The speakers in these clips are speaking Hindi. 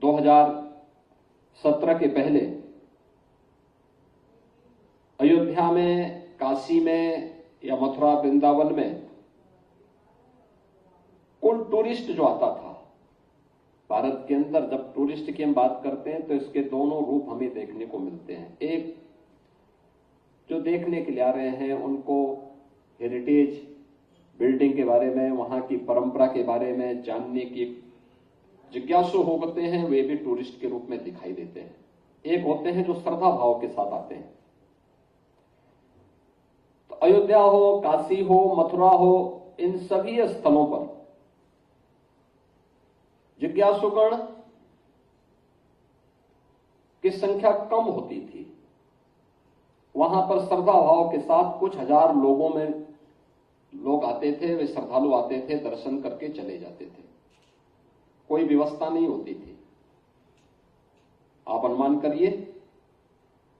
2017 के पहले अयोध्या में, काशी में या मथुरा वृंदावन में कुल टूरिस्ट जो आता था, भारत के अंदर जब टूरिस्ट की हम बात करते हैं तो इसके दोनों रूप हमें देखने को मिलते हैं। एक, जो देखने के लिए आ रहे हैं उनको हेरिटेज बिल्डिंग के बारे में, वहां की परंपरा के बारे में जानने की जिज्ञासु होते हैं, वे भी टूरिस्ट के रूप में दिखाई देते हैं। एक होते हैं जो श्रद्धा भाव के साथ आते हैं। तो अयोध्या हो, काशी हो, मथुरा हो, इन सभी स्थलों पर जिज्ञासुगण की संख्या कम होती थी। वहां पर श्रद्धा भाव के साथ कुछ हजार लोगों में लोग आते थे, वे श्रद्धालु आते थे, दर्शन करके चले जाते थे, कोई व्यवस्था नहीं होती थी। आप अनुमान करिए,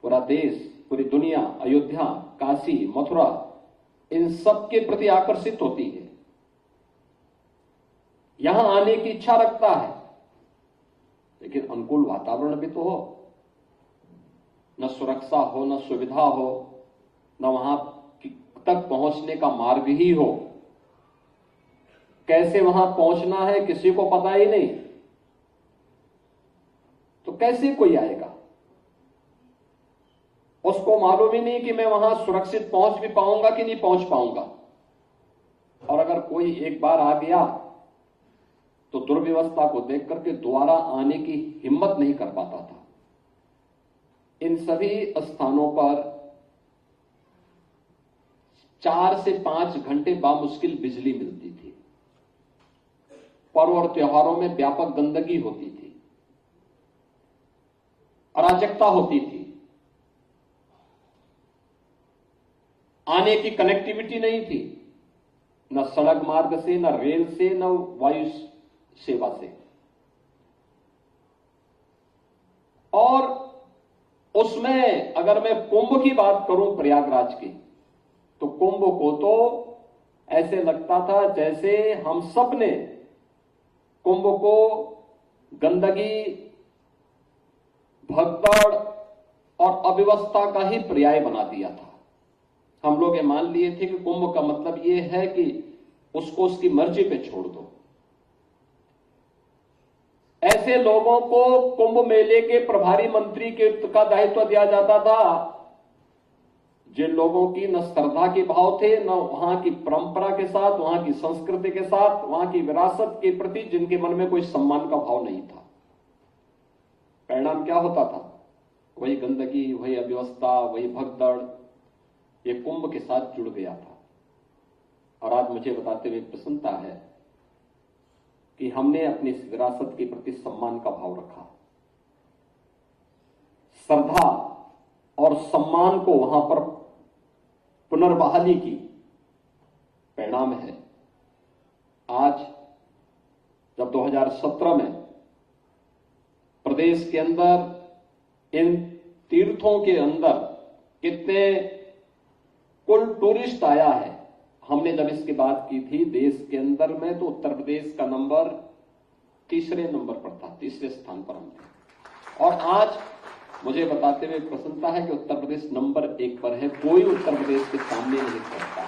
पूरा देश, पूरी दुनिया अयोध्या, काशी, मथुरा इन सब के प्रति आकर्षित होती है, यहां आने की इच्छा रखता है, लेकिन अनुकूल वातावरण भी तो हो। न सुरक्षा हो, न सुविधा हो, न वहां तक पहुंचने का मार्ग ही हो। कैसे वहां पहुंचना है किसी को पता ही नहीं, तो कैसे कोई आएगा? उसको मालूम ही नहीं कि मैं वहां सुरक्षित पहुंच भी पाऊंगा कि नहीं पहुंच पाऊंगा। और अगर कोई एक बार आ गया तो दुर्व्यवस्था को देख करके दोबारा आने की हिम्मत नहीं कर पाता था। इन सभी स्थानों पर 4 से 5 घंटे बामुश्किल बिजली मिलती थी। पर्व और त्योहारों में व्यापक गंदगी होती थी, अराजकता होती थी, आने की कनेक्टिविटी नहीं थी, न सड़क मार्ग से, न रेल से, न वायु सेवा से। और उसमें अगर मैं कुंभ की बात करूं प्रयागराज की, तो कुंभ को तो ऐसे लगता था जैसे हम सब ने कुंभ को गंदगी, भगदड़ और अव्यवस्था का ही पर्याय बना दिया था। हम लोग ये मान लिए थे कि कुंभ का मतलब ये है कि उसको उसकी मर्जी पे छोड़ दो। ऐसे लोगों को कुंभ मेले के प्रभारी मंत्री का दायित्व दिया जाता था जिन लोगों की न श्रद्धा के भाव थे, न वहां की परंपरा के साथ, वहां की संस्कृति के साथ, वहां की विरासत के प्रति जिनके मन में कोई सम्मान का भाव नहीं था। परिणाम क्या होता था? वही गंदगी, वही अव्यवस्था, वही भगदड़, ये कुंभ के साथ जुड़ गया था। और आज मुझे बताते हुए प्रसन्नता है कि हमने अपनी इस विरासत के प्रति सम्मान का भाव रखा, श्रद्धा और सम्मान को वहां पर पुनर्बहाली की। परिणाम है आज जब 2017 में प्रदेश के अंदर इन तीर्थों के अंदर कितने कुल टूरिस्ट आया है। हमने जब इसकी बात की थी देश के अंदर में, तो उत्तर प्रदेश का नंबर तीसरे नंबर पर था, तीसरे स्थान पर हम थे। और आज मुझे बताते हुए प्रसन्नता है कि उत्तर प्रदेश नंबर 1 पर है। कोई उत्तर प्रदेश के सामने नहीं करता।